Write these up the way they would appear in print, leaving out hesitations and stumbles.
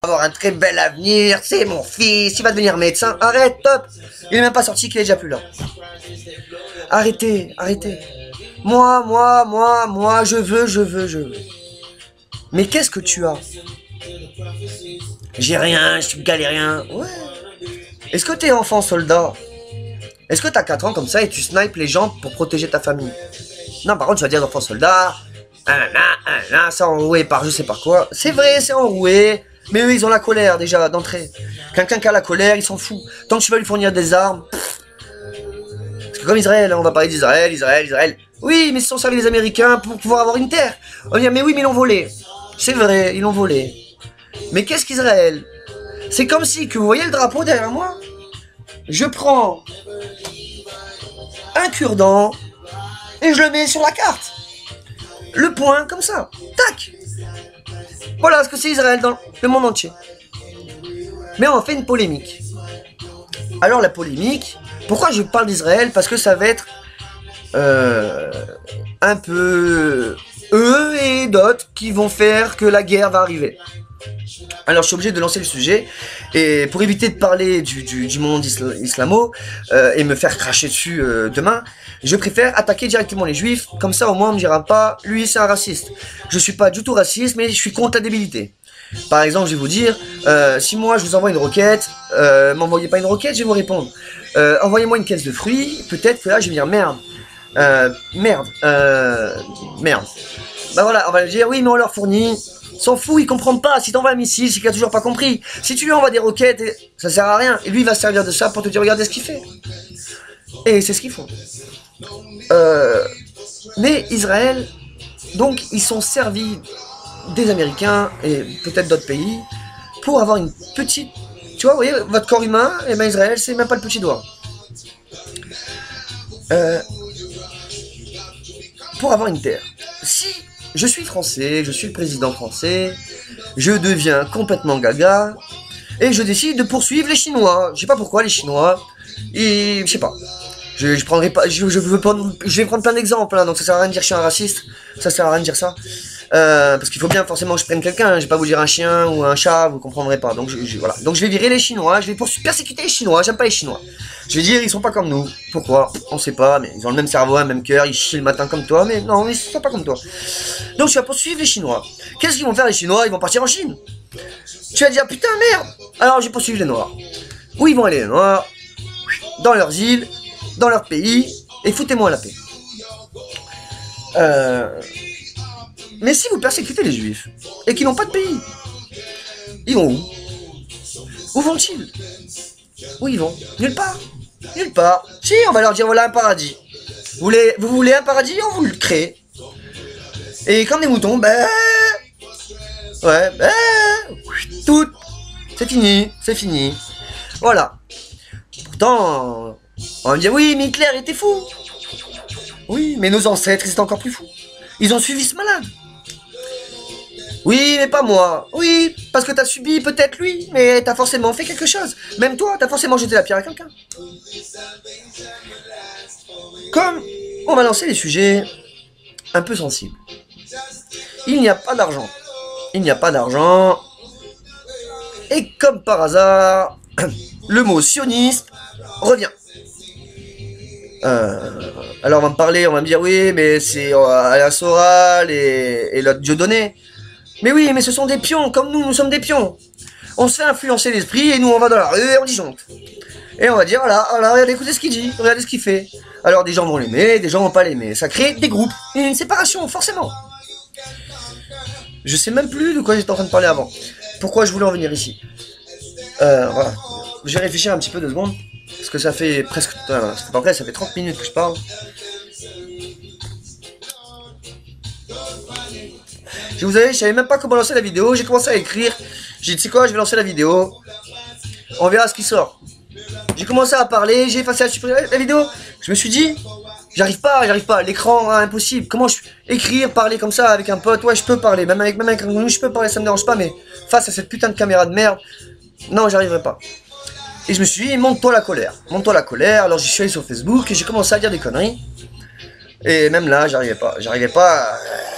avoir un très bel avenir, c'est mon fils, il va devenir médecin. Arrête, top. Il est même pas sorti, qu'il est déjà plus là. Arrêtez, arrêtez. Moi, je veux. Mais qu'est-ce que tu as? J'ai rien, je suis galérien. Ouais. Est-ce que t'es enfant soldat? Est-ce que t'as 4 ans comme ça et tu snipes les gens pour protéger ta famille? Non, par contre, tu vas dire enfant soldat. C'est enroué par je sais pas quoi. C'est vrai, c'est enroué. Mais eux, ils ont la colère déjà d'entrée. Quelqu'un qui a la colère, il s'en fout. Tant que tu vas lui fournir des armes. Parce que comme Israël, on va parler d'Israël. Oui, mais ils se sont servis les Américains pour pouvoir avoir une terre. On va dire, mais oui, mais ils l'ont volé. C'est vrai, ils l'ont volé. Mais qu'est-ce qu'Israël? C'est comme si, que vous voyez le drapeau derrière moi? Je prends un cure-dent et je le mets sur la carte. Le point, comme ça. Tac. Voilà ce que c'est Israël dans le monde entier. Mais on fait une polémique. Alors la polémique, pourquoi je parle d'Israël? Parce que ça va être un peu eux et d'autres qui vont faire que la guerre va arriver. Alors je suis obligé de lancer le sujet, et pour éviter de parler du monde islamo et me faire cracher dessus demain, je préfère attaquer directement les juifs, comme ça au moins on me dira pas, lui c'est un raciste. Je suis pas du tout raciste, mais je suis contre la débilité. Par exemple, je vais vous dire, si moi je vous envoie une requête, m'envoyez pas une requête, je vais vous répondre. Envoyez-moi une caisse de fruits, peut-être que là je vais dire merde. Merde. Bah voilà, on va lui dire, oui mais on leur fournit. S'en fout, ils comprennent pas. Si t'envoies un missile, c'est qu'il a toujours pas compris. Si tu lui envoies des roquettes, ça sert à rien. Et lui, il va se servir de ça pour te dire, regardez ce qu'il fait. Et c'est ce qu'ils font. Mais Israël, donc, ils sont servis des Américains et peut-être d'autres pays pour avoir une petite... Tu vois, vous voyez, votre corps humain, et ben Israël, c'est même pas le petit doigt. Pour avoir une terre. Si je suis français, je suis le président français, je deviens complètement gaga, et je décide de poursuivre les Chinois. Je sais pas pourquoi les Chinois, et je sais pas. Je prendrai pas, je vais prendre plein d'exemples, hein, donc ça sert à rien de dire que je suis un raciste, ça sert à rien de dire ça. Parce qu'il faut bien forcément que je prenne quelqu'un, hein, je vais pas vous dire un chien ou un chat, vous comprendrez pas. Donc voilà. Donc je vais virer les Chinois, je vais persécuter les Chinois, j'aime pas les Chinois. Je vais dire ils sont pas comme nous. Pourquoi? On sait pas, mais ils ont le même cerveau, un même cœur, ils chient le matin comme toi, mais non, ils sont pas comme toi. Donc je vais poursuivre les Chinois. Qu'est-ce qu'ils vont faire les Chinois? Ils vont partir en Chine. Tu vas dire putain merde. Alors je vais poursuivre les Noirs. Où ils vont aller les Noirs? Dans leurs îles, dans leur pays, et foutez-moi la paix. Mais si vous persécutez les Juifs, et qu'ils n'ont pas de pays, ils vont où? Où vont-ils? Où ils vont? Nulle part. Nulle part. Si, on va leur dire voilà un paradis. Vous voulez un paradis, on vous le crée. Et comme des moutons, tout. C'est fini, c'est fini. Voilà. Pourtant, on va me dire oui, mais Hitler était fou. Oui, mais nos ancêtres, ils étaient encore plus fous. Ils ont suivi ce malade. Oui, mais pas moi. Oui, parce que t'as subi peut-être lui, mais t'as forcément fait quelque chose. Même toi, t'as forcément jeté la pierre à quelqu'un. Comme on va lancer des sujets un peu sensibles. Il n'y a pas d'argent. Il n'y a pas d'argent. Et comme par hasard, le mot sioniste revient. Alors on va me parler, on va me dire oui, mais c'est Alain Soral et l'autre Dieudonné. Mais oui, mais ce sont des pions, comme nous sommes des pions. On se fait influencer l'esprit et nous on va dans la rue et on disjoncte. Et on va dire voilà, regardez, écoutez ce qu'il dit, regardez ce qu'il fait. Alors des gens vont l'aimer, des gens vont pas l'aimer. Ça crée des groupes, et une séparation, forcément. Je sais même plus de quoi j'étais en train de parler avant. Pourquoi je voulais en venir ici. Voilà. Je vais réfléchir un petit peu 2 secondes. Parce que ça fait presque... c'est pas vrai, ça fait 30 minutes que je parle. Je savais même pas comment lancer la vidéo. J'ai commencé à écrire. J'ai dit, tu sais quoi, je vais lancer la vidéo. On verra ce qui sort. J'ai commencé à parler, j'ai effacé la vidéo. Je me suis dit, j'arrive pas. L'écran, hein, impossible. Comment écrire, parler comme ça avec un pote? Ouais, je peux parler. Même avec un nous, je peux parler, ça me dérange pas. Mais face à cette putain de caméra de merde, non, j'arriverai pas. Et je me suis dit, monte-toi la colère. Monte-toi la colère. Alors je suis allé sur Facebook et j'ai commencé à dire des conneries. Et même là, j'arrivais pas. J'arrivais pas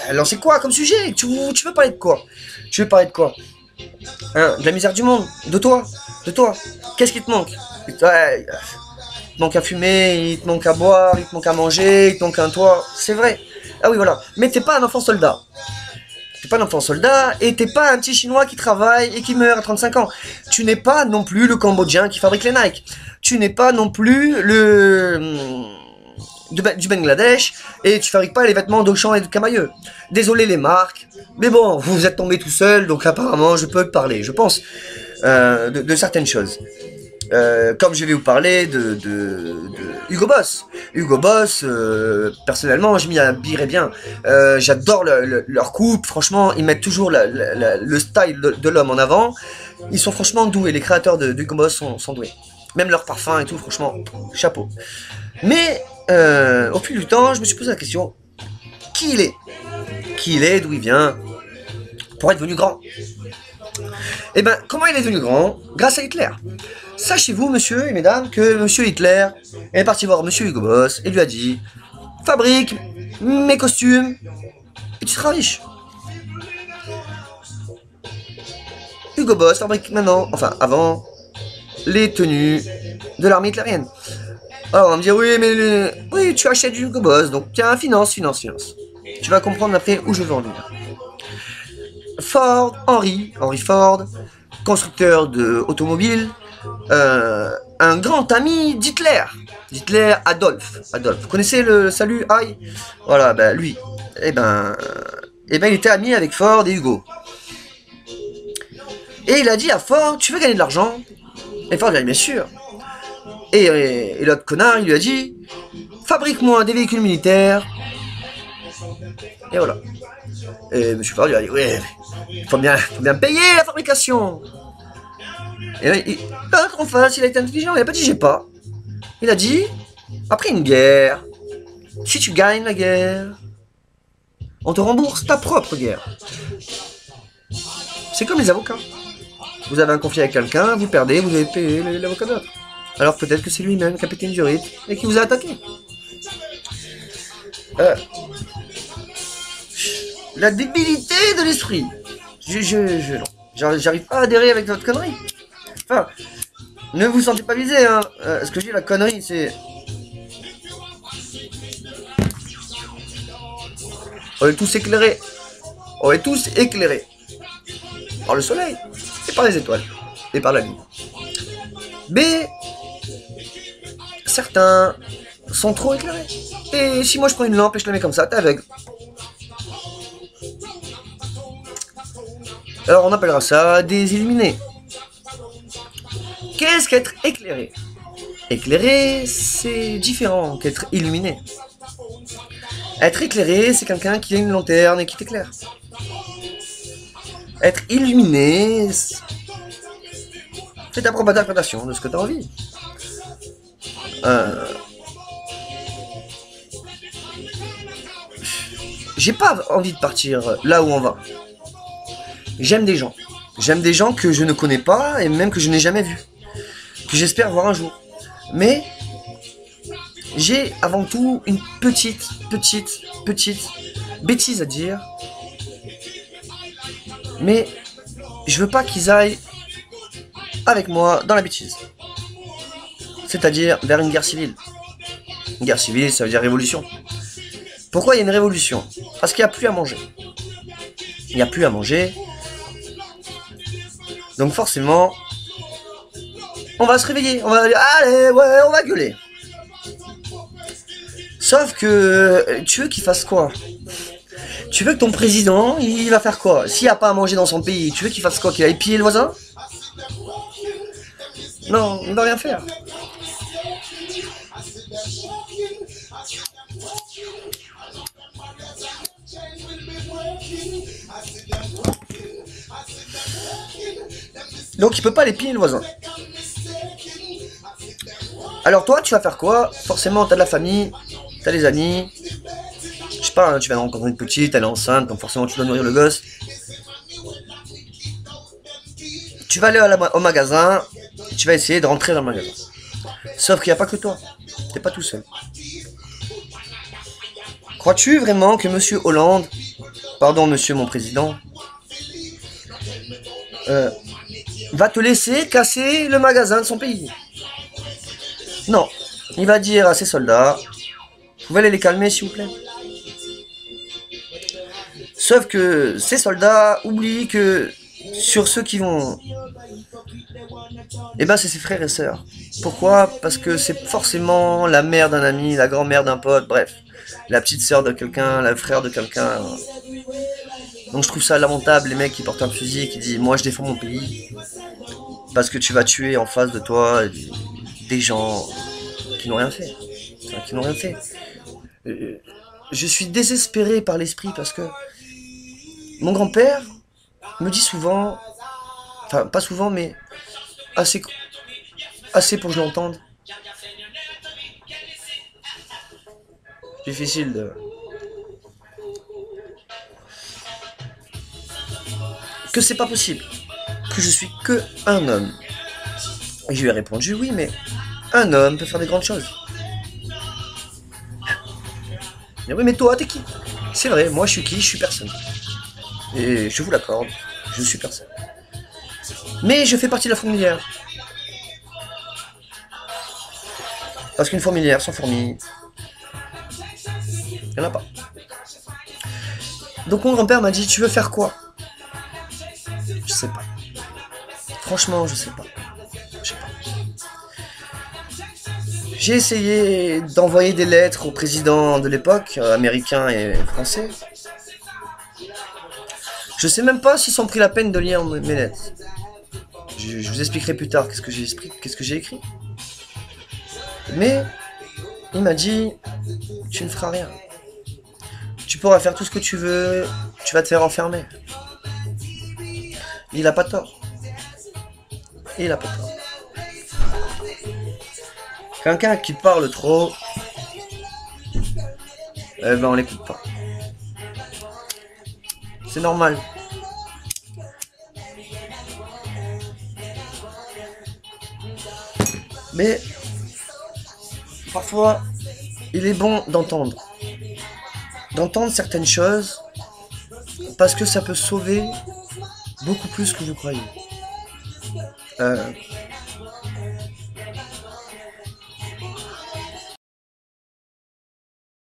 à lancer quoi comme sujet? Tu veux parler de quoi? Tu veux parler de quoi? Hein, de la misère du monde, de toi, de toi. Qu'est-ce qui te manque? Ouais, il te manque à fumer, il te manque à boire, il te manque à manger, il te manque un toit, c'est vrai. Ah oui, voilà. Mais t'es pas un enfant soldat. T'es pas un enfant soldat et t'es pas un petit chinois qui travaille et qui meurt à 35 ans. Tu n'es pas non plus le Cambodgien qui fabrique les Nike. Tu n'es pas non plus du Bangladesh et tu fabriques pas les vêtements d'Auchan et de Camailleux. Désolé les marques, mais bon, vous êtes tombé tout seul, donc apparemment je peux te parler, je pense, de certaines choses. Comme je vais vous parler de Hugo Boss. Hugo Boss, personnellement, je m'y habillerais bien. J'adore leur coupe, franchement, ils mettent toujours le style de l'homme en avant. Ils sont franchement doués, les créateurs de Hugo Boss sont doués. Même leur parfum et tout, franchement, chapeau. Mais, au fil du temps, je me suis posé la question, qui il est? Qui il est, d'où il vient, pour être devenu grand? Eh ben, comment il est devenu grand? Grâce à Hitler. Sachez-vous, monsieur et mesdames, que monsieur Hitler est parti voir monsieur Hugo Boss et lui a dit « Fabrique mes costumes et tu seras riche. » Hugo Boss fabrique maintenant, enfin avant, les tenues de l'armée hitlérienne. Alors on va me dire « Oui, mais oui, tu achètes du Hugo Boss, donc tiens, finance. Tu vas comprendre après où je veux en venir. Ford, Henry Ford, constructeur d'automobiles, un grand ami d'Hitler. D'Hitler, Adolf. Vous connaissez le salut Aïe? Voilà, ben lui. Eh ben, il était ami avec Ford et Hugo. Et il a dit à Ford, tu veux gagner de l'argent? Et Ford il a dit, bien sûr. Et l'autre connard, il lui a dit, fabrique-moi des véhicules militaires. Et voilà. Et M. Ford il a dit, oui, faut bien payer la fabrication. Et en face, il a été intelligent, il a pas dit j'ai pas. Il a dit, après une guerre, si tu gagnes la guerre, on te rembourse ta propre guerre. C'est comme les avocats. Vous avez un conflit avec quelqu'un, vous perdez, vous devez payer l'avocat d'autre. Alors peut-être que c'est lui-même qui a pété une durite et qui vous a attaqué. La débilité de l'esprit. J'arrive pas à adhérer avec votre connerie. Enfin, ne vous sentez pas visé, hein. Ce que je dis, la connerie, c'est... On est tous éclairés. Par le soleil, et par les étoiles, et par la lune. Mais... certains sont trop éclairés. Et si moi je prends une lampe et je la mets comme ça, t'es aveugle. Alors on appellera ça des illuminés. Qu'est-ce qu'être éclairé? Éclairé, c'est différent qu'être illuminé. Être éclairé, c'est quelqu'un qui a une lanterne et qui t'éclaire. Être illuminé, c'est ta propre interprétation de ce que tu as envie. J'ai pas envie de partir là où on va. J'aime des gens. J'aime des gens que je ne connais pas et même que je n'ai jamais vus. Que j'espère voir un jour. Mais j'ai avant tout une petite bêtise à dire. Mais je veux pas qu'ils aillent avec moi dans la bêtise. C'est-à-dire vers une guerre civile. Une guerre civile, ça veut dire révolution. Pourquoi il y a une révolution? Parce qu'il n'y a plus à manger. Il n'y a plus à manger. Donc forcément, on va se réveiller. On va dire, allez, ouais, on va gueuler. Sauf que, tu veux qu'il fasse quoi? Tu veux que ton président, il va faire quoi? S'il n'y a pas à manger dans son pays, tu veux qu'il fasse quoi? Qu'il aille piller le voisin? Non, il ne va rien faire. Donc il peut pas aller piller le voisin. Alors toi, tu vas faire quoi? Forcément, t'as de la famille, t'as des amis. Je sais pas, hein, tu vas rencontrer une petite, elle est enceinte, donc forcément tu dois nourrir le gosse. Tu vas aller au magasin, tu vas essayer de rentrer dans le magasin. Sauf qu'il n'y a pas que toi, t'es pas tout seul. Crois-tu vraiment que monsieur Hollande, pardon monsieur mon président, euh, va te laisser casser le magasin de son pays. Non, il va dire à ses soldats, vous pouvez aller les calmer s'il vous plaît. Sauf que ces soldats oublient que sur ceux qui vont... Eh ben c'est ses frères et sœurs. Pourquoi? Parce que c'est forcément la mère d'un ami, la grand-mère d'un pote, bref. La petite sœur de quelqu'un, le frère de quelqu'un. Donc je trouve ça lamentable, les mecs qui portent un fusil et qui disent moi je défends mon pays. Parce que tu vas tuer en face de toi des gens qui n'ont rien fait. Enfin, qui n'ont rien fait. Je suis désespéré par l'esprit parce que mon grand-père me dit souvent, enfin pas souvent mais assez pour que je l'entende. Difficile de... Que c'est pas possible. Que je suis que un homme. Et je lui ai répondu oui mais un homme peut faire des grandes choses. Mais oui mais toi t'es qui? C'est vrai, moi je suis qui? Je suis personne. Et je vous l'accorde, je suis personne. Mais je fais partie de la fourmilière. Parce qu'une fourmilière sans fourmis, il n'y en a pas. Donc mon grand-père m'a dit, tu veux faire quoi? Je sais pas. Franchement, je sais pas. Je sais pas. J'ai essayé d'envoyer des lettres au président de l'époque, américain et français. Je sais même pas s'ils ont pris la peine de lire mes lettres. Je vous expliquerai plus tard qu'est-ce que j'ai écrit. Mais il m'a dit, tu ne feras rien. Tu pourras faire tout ce que tu veux, tu vas te faire enfermer. Il a pas tort. Il a pas tort. Quelqu'un qui parle trop, eh ben on l'écoute pas. C'est normal. Mais parfois, il est bon d'entendre. D'entendre certaines choses parce que ça peut sauver beaucoup plus que vous croyez.